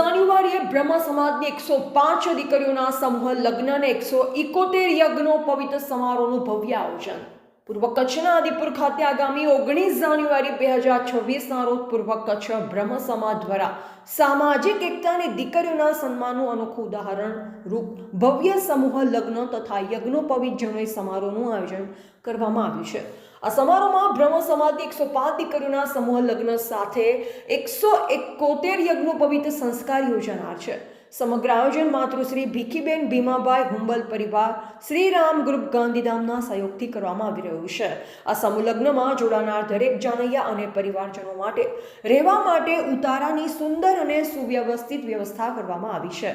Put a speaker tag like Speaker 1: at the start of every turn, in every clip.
Speaker 1: જાન્યુઆરીએ બ્રહ્મ સમાજની 105 દીકરીઓના સમૂહ લગ્ન અને 171 યજ્ઞો પવિત્ર સમારોહનું ભવ્ય આયોજન. પૂર્વ કચ્છના આદિપુર ખાતે આગામી 19 જાન્યુઆરી 2026ના રોજ પૂર્વ કચ્છ બ્રહ્મ સમાજ દ્વારા સામાજિક એકતા અને દીકરીઓના સન્માનનું અનોખું ઉદાહરણ રૂપ ભવ્ય સમૂહ લગ્ન તથા યજ્ઞોપવિત જનોઈ સમારોહનું આયોજન કરવામાં આવ્યું છે. આ સમારોહમાં બ્રહ્મ સમાજની 105 દીકરીઓના સમૂહ લગ્ન સાથે 171 યજ્ઞોપવિત સંસ્કાર યોજાનાર છે. સમગ્ર આયોજન માતૃશ્રી ભીખીબેન ભીમાભાઈ હુંબલ પરિવાર શ્રીરામ ગ્રુપ ગાંધીધામના સહયોગથી કરવામાં આવી રહ્યું છે. આ સમૂહ લગ્નમાં જોડાનાર દરેક જાનૈયા અને પરિવારજનો માટે રહેવા માટે ઉતારાની સુંદર અને સુવ્યવસ્થિત વ્યવસ્થા કરવામાં આવી છે.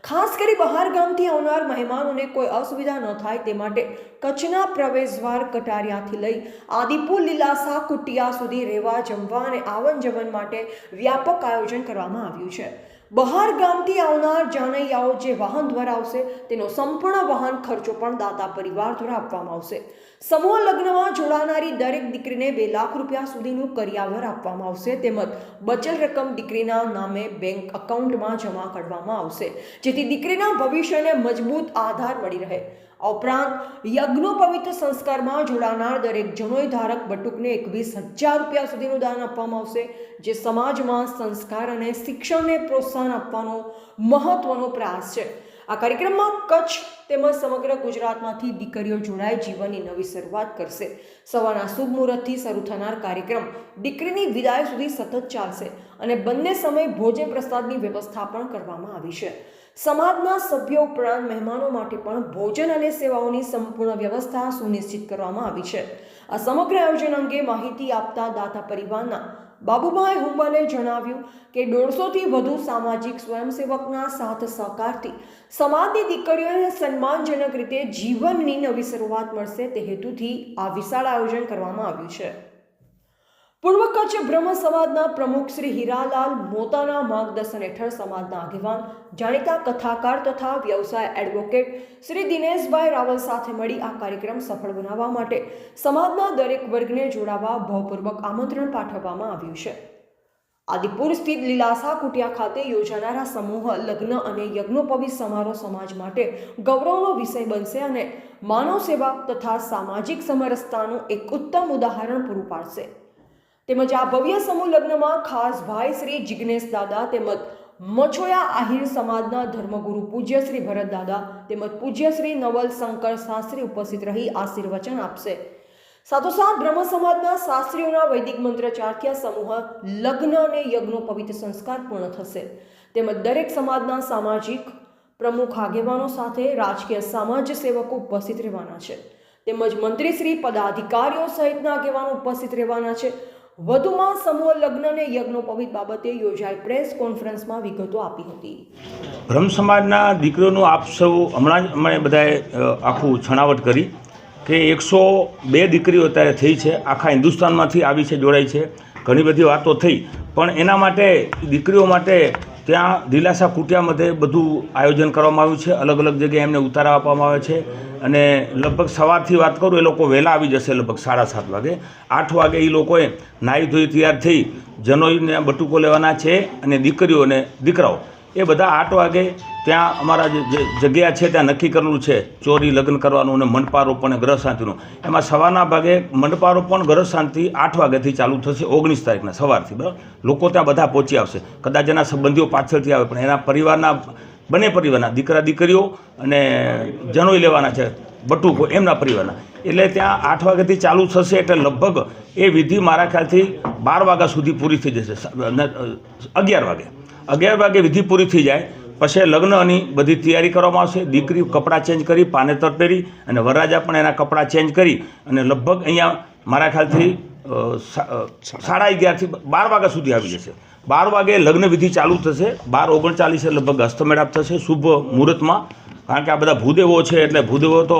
Speaker 1: ખાસ કરી બહાર ગામથી આવનાર મહેમાનોને કોઈ અસુવિધા ન થાય તે માટે કચ્છના પ્રવેશદ્વાર કટારિયાથી લઈ આદિપુર લીલાસા કુટિયા સુધી રહેવા જમવા અને આવન જવન માટે વ્યાપક આયોજન કરવામાં આવ્યું છે. બહાર ગામથી આવનાર જાનૈયાઓ જે વાહન દ્વારા આવશે તેનો સંપૂર્ણ વાહન ખર્ચો પણ દાતા પરિવાર દ્વારા આપવામાં આવશે. સમૂહ લગ્નમાં જોડાનારી દરેક દીકરીને 2 લાખ રૂપિયા સુધીનું કરિયાવર આપવામાં આવશે તેમજ બચત રકમ દીકરીના નામે બેંક એકાઉન્ટમાં જમા કરવામાં આવશે જેથી દીકરીના ભવિષ્યને મજબૂત આધાર મળી રહે. આ ઉપરાંત યજ્ઞોપવિત સંસ્કારમાં જોડાનાર દરેક જનોઈ ધારક બટુકને 21,000 રૂપિયા સુધીનું દાન આપવામાં આવશે જે સમાજમાં સંસ્કાર અને શિક્ષણને પ્રોત્સાહન આપવાનો મહત્વનો પ્રયાસ છે. આ કાર્યક્રમમાં કચ્છ તેમજ સમગ્ર ગુજરાતમાંથી દીકરીઓ જોડાઈ જીવનની નવી શરૂઆત કરશે. સવારના શુભ મુહૂર્તથી શરૂ થનાર કાર્યક્રમ દીકરીની વિદાય સુધી સતત ચાલશે અને બંને સમયે ભોજન પ્રસાદની વ્યવસ્થા પણ કરવામાં આવી છે. સમાજના સભ્યો ઉપરાંત મહેમાનો માટે પણ ભોજન અને સેવાઓની સંપૂર્ણ વ્યવસ્થા સુનિશ્ચિત કરવામાં આવી છે. આ સમગ્ર આયોજન અંગે માહિતી આપતા દાતા પરિવારના બાબુભાઈ હુંબલે જણાવ્યું કે 150થી વધુ સામાજિક સ્વયંસેવકના સાથ સહકારથી સમાજની દીકરીઓને સન્માનજનક રીતે જીવનની નવી શરૂઆત મળશે તે હેતુથી આ વિશાળ આયોજન કરવામાં આવ્યું છે. પૂર્વ કચ્છ બ્રહ્મ સમાજના પ્રમુખ શ્રી હીરાલાલ મોતાના માર્ગદર્શન હેઠળ સમાજના આગેવાન જાણીતા કથાકાર તથા વ્યવસાય એડવોકેટ શ્રી દિનેશભાઈ રાવલ સાથે મળી આ કાર્યક્રમ સફળ બનાવવા માટે સમાજના દરેક વર્ગને જોડાવા ભાવપૂર્વક આમંત્રણ પાઠવવામાં આવ્યું છે. આદિપુર સ્થિત લીલાસા કુટિયા ખાતે યોજાનારા સમૂહ લગ્ન અને યજ્ઞોપવિત સમારોહ સમાજ માટે ગૌરવનો વિષય બનશે અને માનવ સેવા તથા સામાજિક સમરસતાનું એક ઉત્તમ ઉદાહરણ પૂરું પાડશે. તેમજ આ ભવ્ય સમૂહ લગ્નમાં ખાસ ભાઈ શ્રી જિગ્નેશ દાદા તેમજ મછોયા આહિર સમાજના ધર્મગુરુ પૂજ્ય શ્રી ભરત દાદા તેમજ પૂજ્ય શ્રી નવલ શંકર શાસ્ત્રી ઉપસ્થિત રહી આશીર્વચન આપશે. સાથોસાથ બ્રહ્મ સમાજના શાસ્ત્રીઓના વૈદિક મંત્રોચ્ચારથી આ સમૂહ લગ્ન અને યજ્ઞોપવિત સંસ્કાર પૂર્ણ થશે. તેમજ દરેક સમાજના સામાજિક પ્રમુખ આગેવાનો સાથે રાજકીય સમાજ સેવકો ઉપસ્થિત રહેવાના છે. તેમજ મંત્રીશ્રી પદાધિકારીઓ સહિતના આગેવાનો ઉપસ્થિત રહેવાના છે. વધુમાં સમૂહ લગ્ન અને યજ્ઞોપવિત બાબતે યોજાયેલ પ્રેસ કોન્ફરન્સમાં વિગતો આપી હતી.
Speaker 2: બ્રહ્મ સમાજના દીકરીઓનું આપ સૌ હમણાં જ અમે બધાએ આખું છણાવટ કરી કે 102 દીકરીઓ અત્યારે થઈ છે. આખા હિન્દુસ્તાનમાંથી આવી છે, જોડાઈ છે. ઘણી બધી વાતો થઈ પણ એના માટે દીકરીઓ માટે ત્યાં લીલાસા કુટિયાमध्ये બધું આયોજન કરવામાં આવ્યું છે. અલગ અલગ જગ્યાએ એમને ઉતારા આપવામાં આવે છે અને લગભગ સવારથી વાત કરું એ લોકો વહેલા આવી જશે. લગભગ 7:30 વાગે 8 વાગે એ લોકોએ નાહી ધોઈ તૈયાર થઈ જનોઈને બટુકો લેવાના છે અને દીકરીઓને દીકરાઓ એ બધા 8 વાગે ત્યાં અમારા જે જગ્યા છે ત્યાં નક્કી કરેલું છે ચોરી લગ્ન કરવાનું અને મંડપારોપણ અને ગ્રહ શાંતિનું. એમાં સવારના ભાગે મંડપારોપણ ગ્રહ શાંતિ 8 વાગ્યાથી ચાલુ થશે 19 તારીખના સવારથી. બરાબર, લોકો ત્યાં બધા પહોંચી આવશે. કદાચ એના સંબંધીઓ પાછળથી આવે પણ એના પરિવારના બંને પરિવારના દીકરા દીકરીઓ અને જનોઈ લેવાના છે બટુકો એમના પરિવારના. એટલે ત્યાં 8 વાગ્યાથી ચાલુ થશે એટલે લગભગ એ વિધિ મારા ખ્યાલથી 12 વાગ્યા સુધી પૂરી થઈ જશે. 11 વાગે વિધિ પૂરી થઈ જાય પછી લગ્નની બધી તૈયારી કરવામાં આવશે. દીકરી કપડાં ચેન્જ કરી પાનેતર પહેરી અને વરરાજા પણ એના કપડાં ચેન્જ કરી અને લગભગ અહીંયા મારા ખ્યાલથી 11:30થી 12 વાગ્યા સુધી આવી જશે. 12 વાગે લગ્ન વિધિ ચાલુ થશે. 12:39 લગભગ હસ્તમેળાપ થશે શુભ મુહૂર્તમાં. કારણ કે આ બધા ભૂદેવો છે એટલે ભૂદેવો તો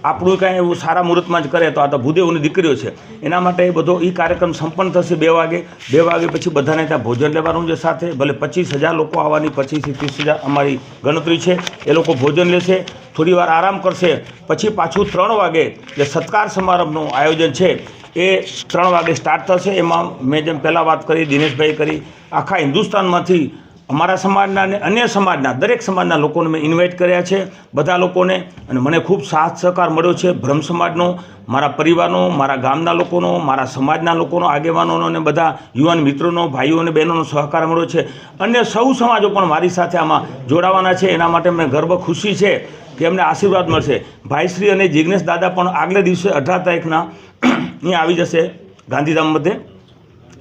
Speaker 2: આપણું કાંઈ એવું સારા મુહૂર્તમાં જ કરે તો આ તો ભૂદેવોની દીકરીઓ છે. એના માટે એ બધો એ કાર્યક્રમ સંપન્ન થશે 2 વાગે. 2 વાગે પછી બધાને ત્યાં ભોજન લેવાનું છે સાથે. ભલે 25,000 લોકો આવવાની 25,000 થી 30,000 અમારી ગણતરી છે. એ લોકો ભોજન લેશે, થોડી વાર આરામ કરશે, પછી પાછું 3 વાગે જે સત્કાર સમારંભનું આયોજન છે એ 3 વાગે સ્ટાર્ટ થશે. એમાં મેં જેમ પહેલાં વાત કરી દિનેશભાઈ કરી આખા હિન્દુસ્તાનમાંથી અમારા સમાજના અને અન્ય સમાજના દરેક સમાજના લોકોને મેં ઇન્વાઇટ કર્યા છે, બધા લોકોને, અને મને ખૂબ સાથ સહકાર મળ્યો છે બ્રહ્મ સમાજનો, મારા પરિવારનો, મારા ગામના લોકોનો, મારા સમાજના લોકોનો, આગેવાનોનો અને બધા યુવાન મિત્રોનો, ભાઈઓ અને બહેનોનો સહકાર મળ્યો છે. અન્ય સૌ સમાજો પણ મારી સાથે આમાં જોડાવાના છે. એના માટે મને ગર્વ ખુશી છે કે એમને આશીર્વાદ મળશે. ભાઈશ્રી અને જિજ્ઞેશ દાદા પણ આગલે દિવસે 18 તારીખના અહીંયા આવી જશે ગાંધીધામ મધ્યે.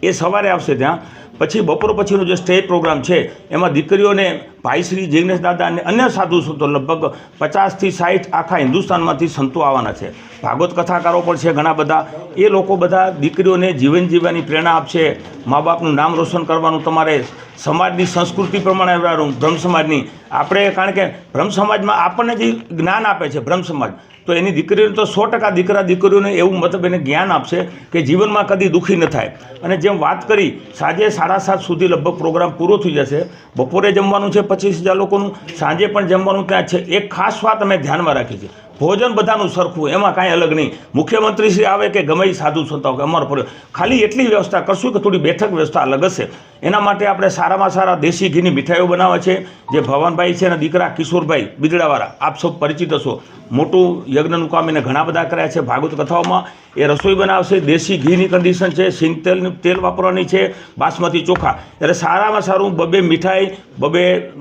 Speaker 2: એ સવારે આવશે ત્યાં. પછી બપોર પછીનો જે સ્ટેજ પ્રોગ્રામ છે એમાં દીકરીઓને ભાઈશ્રી જિજ્ઞેશ દાદા અને અન્ય સાધુ સંતો લગભગ 50 થી 60 આખા હિન્દુસ્તાનમાંથી સંતો આવવાના છે. ભાગવત કથાકારો પણ છે ઘણા બધા. એ લોકો બધા દીકરીઓને જીવન જીવવાની પ્રેરણા આપશે. મા બાપનું નામ રોશન કરવાનું, તમારે સમાજની સંસ્કૃતિ પ્રમાણે રહેવાનું. બ્રહ્મ સમાજની આપણે, કારણ કે બ્રહ્મ સમાજમાં આપણને જે જ્ઞાન આપે છે બ્રહ્મ સમાજ, તો એની દીકરીઓને તો 100% દીકરા દીકરીઓને એવું મતલબ એને જ્ઞાન આપશે કે જીવનમાં કદી દુઃખી ન થાય. અને જેમ વાત કરી, સાંજે 7:30 સુધી લગભગ પ્રોગ્રામ પૂરો થઈ જશે. બપોરે જમવાનું છે 25,000 લોકોનું, સાંજે પણ જમવાનું ત્યાં છે. એક ખાસ વાત અમે ધ્યાનમાં રાખી છે, ભોજન બધાનું સરખું, એમાં કાંઈ અલગ નહીં. મુખ્યમંત્રી શ્રી આવે કે ગમે સાધુ સંતો કે અમારો પર ખાલી એટલી વ્યવસ્થા કરશું કે થોડી બેઠક વ્યવસ્થા અલગ હશે. એના માટે આપણે સારામાં સારા દેશી ઘીની મીઠાઈઓ બનાવે છે. જે ભવાનભાઈ છે અને દીકરા કિશોરભાઈ બિદડાવાળા, આપ સૌ પરિચિત હશો. મોટું યજ્ઞનું કામ એને ઘણા બધા કર્યા છે ભાગવત કથાઓમાં. એ રસોઈ બનાવશે. દેશી ઘીની કન્ડિશન છે, સિંગ તેલ વાપરવાની છે, બાસમતી ચોખા. ત્યારે સારામાં સારું 2 મીઠાઈ, 2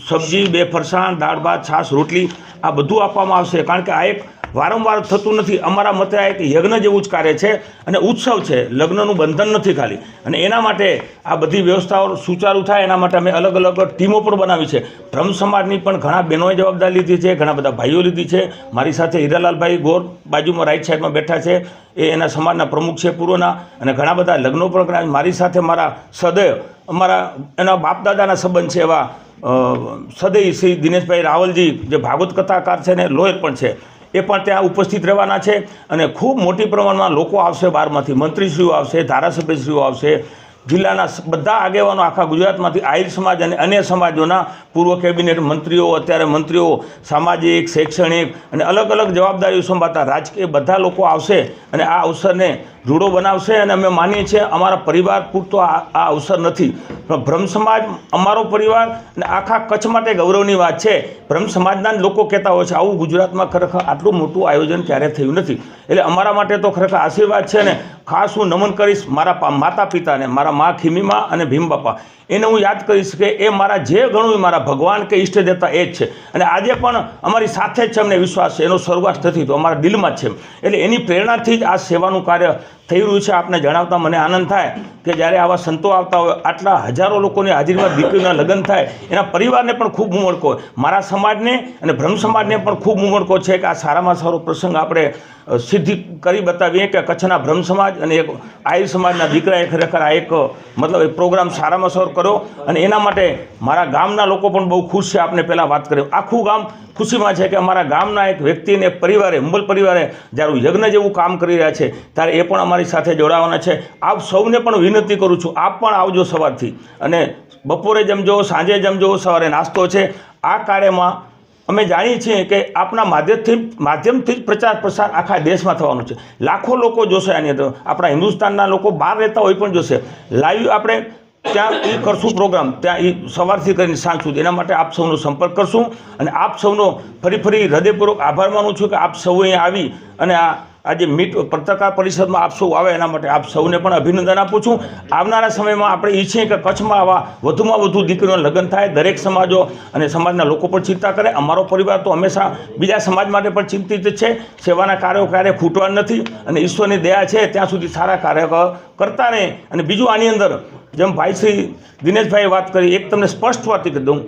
Speaker 2: સબ્જી, 2 ફરસાણ, દાળ ભાત, છાશ, રોટલી, આ બધું આપવામાં આવશે. કારણ કે આ એક વારંવાર થતું નથી. અમારા મતે આ એક યજ્ઞ જેવું જ કાર્ય છે અને ઉત્સવ છે, લગ્નનું બંધન નથી ખાલી. અને એના માટે આ બધી વ્યવસ્થાઓ સુચારું થાય એના માટે અમે અલગ અલગ ટીમો પણ બનાવી છે. બ્રહ્મ સમાજની પણ ઘણા બહેનોએ જવાબદારી લીધી છે, ઘણા બધા ભાઈઓ લીધી છે. મારી સાથે હીરાલાલભાઈ ગોર બાજુમાં રાઈટ સાઈડમાં બેઠા છે, એ એના સમાજના પ્રમુખ છે પૂર્વના. અને ઘણા બધા લગ્નો પણ કર્યા. મારી સાથે મારા સદૈવ અમારા એના બાપ દાદાના સંબંધ છે એવા સદૈવ શ્રી દિનેશભાઈ રાવલજી, જે ભાગવત કથાકાર છે ને લોયર પણ છે, એ પણ ત્યાં ઉપસ્થિત રહેવાના છે. અને ખૂબ મોટી પ્રમાણમાં લોકો આવશે, બહારમાંથી મંત્રીશ્રીઓ આવશે, ધારાસભ્યશ્રીઓ આવશે, જિલ્લાના બધા આગેવાનો આખા ગુજરાતમાંથી, આહિર સમાજ અને અન્ય સમાજોના પૂર્વ કેબિનેટ મંત્રીઓ, અત્યારે મંત્રીઓ, સામાજિક, શૈક્ષણિક અને અલગ અલગ જવાબદારીઓ સંભાળતા રાજકીય બધા લોકો આવશે અને આ અવસરને રૂડો બનાવશે. અને અમે માનીએ છીએ અમારા પરિવાર પૂરતો આ અવસર નથી, પણ બ્રહ્મ સમાજ અમારો પરિવાર અને આખા કચ્છ માટે ગૌરવની વાત છે. બ્રહ્મ સમાજના જ લોકો કહેતા હોય છે આવું ગુજરાતમાં ખરેખર આટલું મોટું આયોજન ક્યારે થયું નથી. એટલે અમારા માટે તો ખરેખર આશીર્વાદ છે. ને ખાસ હું નમન કરીશ મારા માતા પિતાને, મારા મા ખીમીમા અને ભીમ બાપા. એને હું યાદ કરીશ કે એ મારા જે ઘણું મારા ભગવાન કે ઈષ્ટ દેવતા એ જ છે. અને આજે પણ અમારી સાથે જ છે, અમને વિશ્વાસ છે. એનો શરૂઆત નથી તો અમારા દિલમાં જ છે. એટલે એની પ્રેરણાથી જ આ સેવાનું કાર્ય થઈ રહ્યું છે. આપને જણાવતા મને આનંદ થાય કે જ્યારે આવા સંતો આવતા હોય, આટલા હજારો લોકોની હાજરીમાં દીકરીના લગ્ન થાય, એના પરિવારને પણ ખૂબ ઉમળકો હોય, મારા સમાજને અને બ્રહ્મ સમાજને પણ ખૂબ ઉમળકો છે કે આ સારામાં સારો પ્રસંગ આપણે સિદ્ધિ કરી બતાવીએ કે કચ્છના બ્રહ્મ સમાજ અને એક આહિર સમાજના દીકરાએ ખરેખર આ એક મતલબ એ પ્રોગ્રામ સારામાં સારો કર્યો. અને એના માટે મારા ગામના લોકો પણ બહુ ખુશ છે. આપને પહેલાં વાત કરી, આખું ગામ ખુશીમાં છે કે અમારા ગામના એક વ્યક્તિને, એક પરિવારે, હુંબલ પરિવારે જ્યારે યજ્ઞ જેવું કામ કરી રહ્યા છે ત્યારે એ પણ અમારી સાથે જોડાવાના છે. આપ સૌને પણ વિનંતી કરું છું, આપ પણ આવજો સવારથી, અને બપોરે જમજો, સાંજે જમજો, સવારે નાસ્તો છે. આ કાર્યમાં અમે જાણીએ છીએ કે આપણા માધ્યમથી જ પ્રચાર પ્રસાર આખા દેશમાં થવાનું છે. લાખો લોકો જોશે આની અંદર. આપણા હિન્દુસ્તાનના લોકો બહાર રહેતા હોય પણ જોશે. લાઈવ આપણે ત્યાં એ કરશું પ્રોગ્રામ, ત્યાં એ સવારથી કરીને સાંજ સુધી. એના માટે આપ સૌનો સંપર્ક કરશું. અને આપ સૌનો ફરી હૃદયપૂર્વક આભાર માનું છું કે આપ સૌ અહીંયા આવી અને આજે પત્રકાર પરિષદમાં આપ સૌ આવે, એના માટે આપ સૌને પણ અભિનંદન આપું છું. આવનારા સમયમાં આપણે ઈચ્છીએ કે કચ્છમાં આવા વધુમાં વધુ દીકરીઓના લગ્ન થાય. દરેક સમાજો અને સમાજના લોકો પણ ચિંતા કરે. અમારો પરિવાર તો હંમેશા બીજા સમાજ માટે પણ ચિંતિત છે. સેવાના કાર્યો ક્યારેય ખૂટવા નથી અને ઈશ્વરની દયા છે ત્યાં સુધી સારા કાર્ય કરતા રહે. અને બીજું આની અંદર જેમ ભાઈ શ્રી દિનેશભાઈએ વાત કરી, એક તમને સ્પષ્ટ વાત કરી દઉં,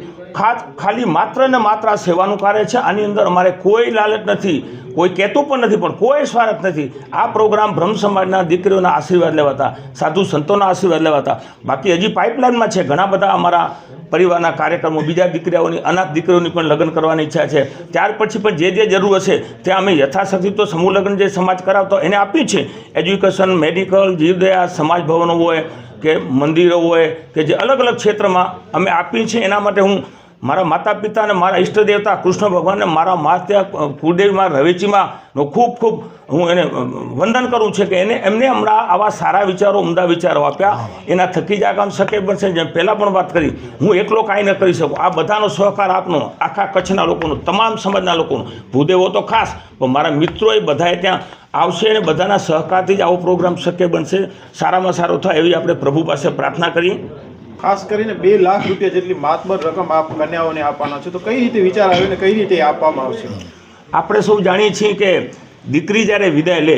Speaker 2: ખાલી માત્ર ને માત્ર આ સેવાનું કાર્ય છે. આની અંદર અમારે કોઈ લાલચ નથી, કોઈ કહેતું પણ નથી, પણ કોઈ સ્વાર્થ નથી. આ પ્રોગ્રામ બ્રહ્મ સમાજના દીકરીઓના આશીર્વાદ લેવાતા, સાધુ સંતોના આશીર્વાદ લેવાતા. બાકી હજી પાઇપલાઇનમાં છે ઘણા બધા અમારા પરિવારના કાર્યક્રમો, બીજા દીકરીઓની, અનાથ દીકરીઓની પણ લગ્ન કરવાની ઈચ્છા છે. ત્યાર પછી પણ જે જરૂર હશે ત્યાં અમે યથાશક્તિ તો સમૂહ લગ્ન જે સમાજ કરાવતો એને આપી છે. એજ્યુકેશન, મેડિકલ, જીવદયા, સમાજ ભવનો હોય કે મંદિરો હોય કે જે અલગ અલગ ક્ષેત્રમાં અમે આપીએ છીએ. એના માટે હું મારા માતા પિતા અને મારા ઈષ્ટ દેવતા કૃષ્ણ ભગવાનને મારા માતા કુળદેવીમાં રવેચીમાં ખૂબ ખૂબ હું એને વંદન કરું છું કે એમને હમણાં આવા સારા વિચારો ઉમદા વિચારો આપ્યા. એના થકી જ આગામ શક્ય બનશે. જેમ પહેલાં પણ વાત કરી, હું એકલો કાંઈ ન કરી શકું. આ બધાનો સહકાર આપનો, આખા કચ્છના લોકોનો, તમામ સમાજના લોકોનો, ભૂદેવો તો ખાસ, પણ મારા મિત્રોએ બધાએ ત્યાં આવશે અને બધાના સહકારથી જ આવો પ્રોગ્રામ શક્ય બનશે. સારામાં સારો થાય એવી આપણે પ્રભુ પાસે પ્રાર્થના કરીએ.
Speaker 3: ખાસ કરીને 2 લાખ રૂપિયા જેટલી માતબર રકમ આપ કન્યાઓને આપવાના છે, તો કઈ રીતે વિચાર આવ્યો ને કઈ રીતે આપવામાં આવશે?
Speaker 2: આપણે સૌ જાણીએ છીએ કે દીકરી જ્યારે વિદાય લે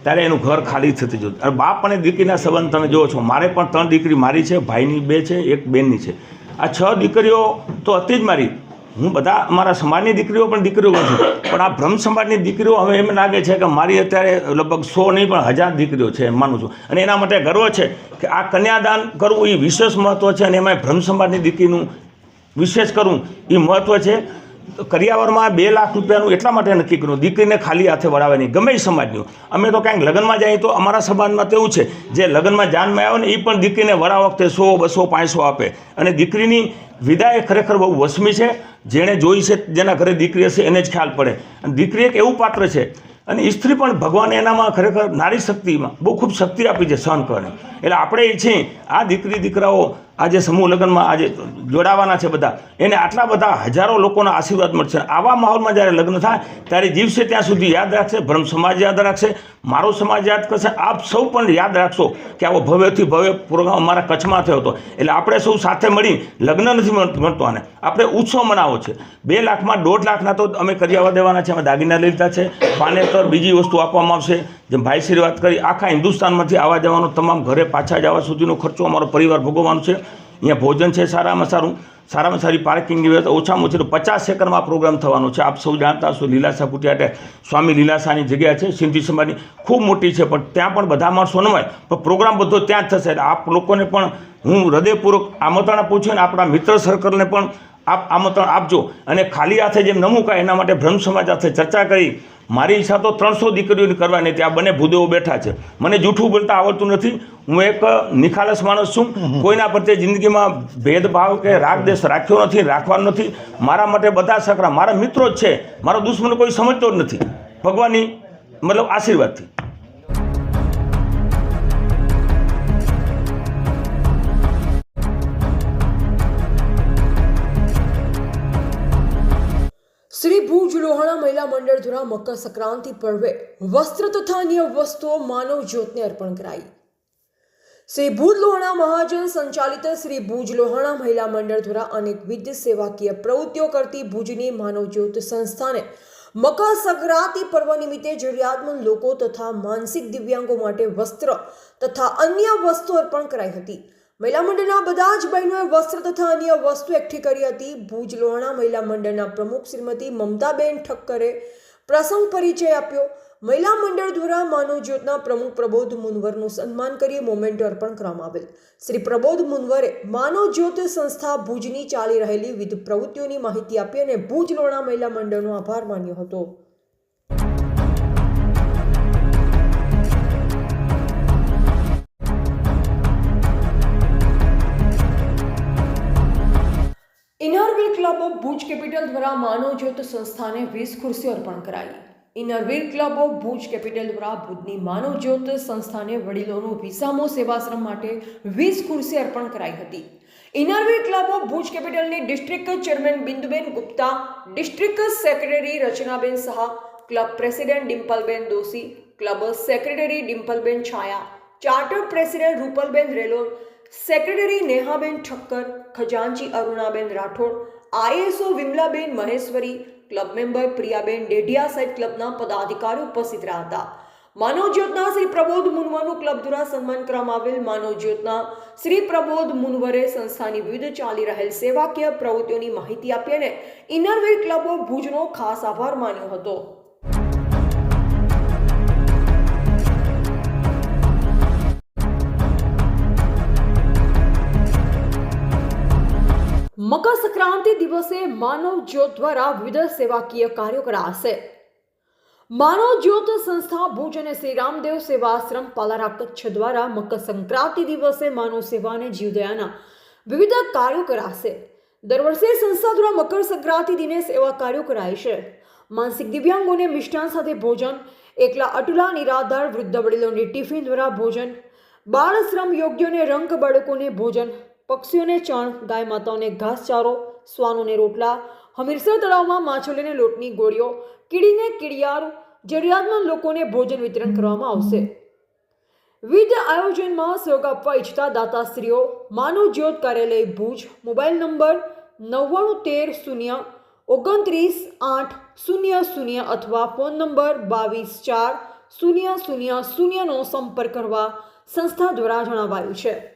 Speaker 2: ત્યારે એનું ઘર ખાલી થતું જોયું. અને બાપ અને દીકરીના સંબંધ તમે જુઓ છો. મારે પણ 3 દીકરી મારી છે, ભાઈની 2 છે, એક બેનની છે. આ 6 દીકરીઓ તો હતી જ મારી. હું બધા અમારા સમાજની દીકરીઓ પણ દીકરીઓ પણ છું, પણ આ બ્રહ્મ સમાજની દીકરીઓ હવે એમ લાગે છે કે મારી અત્યારે લગભગ 100 નહીં પણ 1000 દીકરીઓ છે એમ માનું છું. અને એના માટે ગર્વ છે કે આ કન્યાદાન કરવું એ વિશેષ મહત્ત્વ છે. અને એમાં બ્રહ્મ સમાજની દીકરીનું વિશેષ કરવું એ મહત્ત્વ છે. કરિયાવરમાં 2 લાખ રૂપિયાનું એટલા માટે નક્કી કર્યું, દીકરીને ખાલી હાથે વળાવવાની, ગમે એ સમાજની. અમે તો ક્યાંક લગ્નમાં જઈએ તો અમારા સમાજમાં તો એવું છે, જે લગ્નમાં જાનમાં આવે ને એ પણ દીકરીને વળા વખતે 100, 200, 500 આપે. અને દીકરીની વિદાય ખરેખર બહુ વસમી છે. જેણે જોઈ છે, જેના ઘરે દીકરી હશે એને જ ખ્યાલ પડે. અને દીકરી એક એવું પાત્ર છે, અને સ્ત્રી પણ ભગવાને એનામાં ખરેખર નારી શક્તિમાં બહુ ખૂબ શક્તિ આપી છે સહન કરવાની. એટલે આપણે એ છીએ આ દીકરી દીકરાઓ આજે સમૂહ લગ્નમાં આજે જોડાવાના છે બધા, એને આટલા બધા હજારો લોકોના આશીર્વાદ મળશે. આવા માહોલમાં જ્યારે લગ્ન થાય ત્યારે જીવશે ત્યાં સુધી યાદ રાખશે, બ્રહ્મ સમાજ યાદ રાખશે, મારો સમાજ યાદ કરશે. આપ સૌ પણ યાદ રાખશો કે આવો ભવ્યથી ભવ્ય પ્રોગ્રામ અમારા કચ્છમાં થયો હતો. એટલે આપણે સૌ સાથે મળી, લગ્ન નથી મળતો આને, આપણે ઉત્સવ મનાવો છે. 2 લાખમાં 1.5 લાખના તો અમે કરિયાવા દેવાના છે, અમે દાગીના લઈ લીધા છે, પાનેતર બીજી વસ્તુ આપવામાં આવશે. જેમ ભાઈશ્રી વાત કરી, આખા હિન્દુસ્તાનમાંથી આવવા જવાનો, તમામ ઘરે પાછા જવા સુધીનો ખર્ચો અમારો પરિવાર ભોગવવાનો છે. અહીંયા ભોજન છે સારામાં સારી પાર્કિંગની વ્યવસ્થા, ઓછામાં ઓછી 50 એકરમાં પ્રોગ્રામ થવાનો છે. આપ સૌ જાણતા હશો, લીલાસા કુટિયાટે સ્વામી લીલાસાની જગ્યા છે, સિંધી સમાજની ખૂબ મોટી છે, પણ ત્યાં પણ બધા માણસો ન હોય, પણ પ્રોગ્રામ બધો ત્યાં જ થશે. એટલે આપ લોકોને પણ હું હૃદયપૂર્વક આમંત્રણ આપું છું, અને આપણા મિત્ર સર્કલને પણ આપ આમંત્રણ આપજો. અને ખાલી હાથે જેમ ન મુકાય એના માટે બ્રહ્મ સમાજ સાથે ચર્ચા કરી. મારી ઈચ્છા તો 300 દીકરીઓની કરવાની. ત્યાં બંને ભૂદેવો બેઠા છે. મને જૂઠું બોલતા આવડતું નથી. હું એક નિખાલસ માણસ છું. કોઈના પ્રત્યે જિંદગીમાં ભેદભાવ કે રાગ દેશ રાખ્યો નથી, રાખવાનો નથી. મારા માટે બધા સકરા મારા મિત્રો જ છે. મારો દુશ્મન કોઈ સમજતો જ નથી, ભગવાનની મતલબ આશીર્વાદથી.
Speaker 1: શ્રી ભુજ લોહાણા મહિલા મંડળ દ્વારા મકર સંક્રાંતિ પર્વે વસ્ત્ર તથા અન્ય વસ્તુઓ માનવ જ્યોતને અર્પણ કરાઈ. શ્રી ભુજ લોહાણા મહાજન સંચાલિત શ્રી ભુજ લોહાણા મહિલા મંડળ દ્વારા અનેકવિધ સેવાકીય પ્રવૃત્તિઓ કરતી ભુજની માનવ જ્યોત સંસ્થાને મકર સંક્રાંતિ પર્વ નિમિત્તે જરૂરિયાતમંદ લોકો તથા માનસિક દિવ્યાંગો માટે વસ્ત્ર તથા અન્ય વસ્તુ અર્પણ કરાઈ હતી. મહિલા મંડળના બધા જ બહેનોએ વસ્ત્ર તથા અન્ય વસ્તુ એકઠી કરી હતી. ભુજ લોહાણા મહિલા મંડળના પ્રમુખ શ્રીમતી મમતાબેન ઠક્કરે પ્રસંગ પરિચય આપ્યો. મહિલા મંડળ દ્વારા માનવ જ્યોતના પ્રમુખ પ્રબોધ મુનવરનું સન્માન કરી મોમેન્ટો અર્પણ કરવામાં આવેલ. શ્રી પ્રબોધ મુનવરે માનવ જ્યોત સંસ્થા ભુજની ચાલી રહેલી વિવિધ પ્રવૃત્તિઓની માહિતી આપી અને ભુજ લોહાણા મહિલા મંડળનો આભાર માન્યો હતો. ઇનરવીલ ક્લબ ઓફ ભુજ કેપિટલ દ્વારા માનવ જ્યોત સંસ્થાને 20 ખુરશીઓ અર્પણ કરાઈ. ઇનરવીલ ક્લબ ઓફ ભુજ કેપિટલ દ્વારા ભુજની માનવ જ્યોત સંસ્થાને વડીલોનો વિસામો સેવાશ્રમ માટે 20 ખુરશી અર્પણ કરાઈ હતી. ઇનરવીલ ક્લબ ઓફ ભુજ કેપિટલની district chairman Binduben Gupta, district secretary Rachnaben Shah, club president Dimpalben Doshi, club secretary Dimpalben Chhaya, chartered president Rupalben Relor, secretary Nehaben Thakkar, ખજાનચી Arunaben Rathod, ISO Vimlaben Maheshwari, club member Priyaben Dedhia સહિત ક્લબના પદાધિકારીઓ ઉપસ્થિત રહ્યા હતા. માનવ જ્યોતના શ્રી પ્રબોધ મુનવરનું ક્લબ દ્વારા સન્માન કરવામાં આવેલ. માનવ જ્યોતના શ્રી પ્રબોધ મુનવરે સંસ્થાની વિવિધ ચાલી રહેલ સેવાકીય પ્રવૃત્તિઓની માહિતી આપી અને ઇનરવીલ ક્લબ ઓફ ભુજનો ખાસ આભાર માન્યો હતો. મકર સંક્રાંતિ દિવસે માનવ જ્યોત દ્વારા વિવિધ સેવાકીય કાર્યો કરાશે. માનવ જ્યોત સંસ્થા ભુજ અને શ્રી રામદેવ સેવાશ્રમ પાલારા કચ્છ દ્વારા મકર સંક્રાંતિ દિવસે માનવ સેવા અને જીવદયાના વિવિધ કાર્યો કરાશે. દર વર્ષે સંસ્થા દ્વારા મકર સંક્રાંતિ દિને સેવા કાર્યો કરાય છે. માનસિક દિવ્યાંગોને મિષ્ટાન સાથે ભોજન, એકલા અટુલા નિરાધાર વૃદ્ધ વડીલોને ટિફિન દ્વારા ભોજન, બાળ શ્રમ યોગ્યોને રંક બાળકોને ભોજન, પક્ષીઓને ચણ, ગાય માતાઓને ઘાસચારો, શ્વાનોને રોટલા, હમીરસર તળાવમાં માછલીને લોટની ગોળીઓ, કીડીને કીડિયાર, જરૂરિયાતમંદ લોકોને ભોજન વિતરણ કરવામાં આવશે. વિવિધ આયોજનમાં સહયોગ આપવા ઈચ્છતા દાતાશ્રીઓ માનવ જ્યોત કાર્યાલય ભુજ, મોબાઈલ નંબર 9913293800 અથવા ફોન નંબર 224000નો સંપર્ક કરવા સંસ્થા દ્વારા જણાવાયું છે.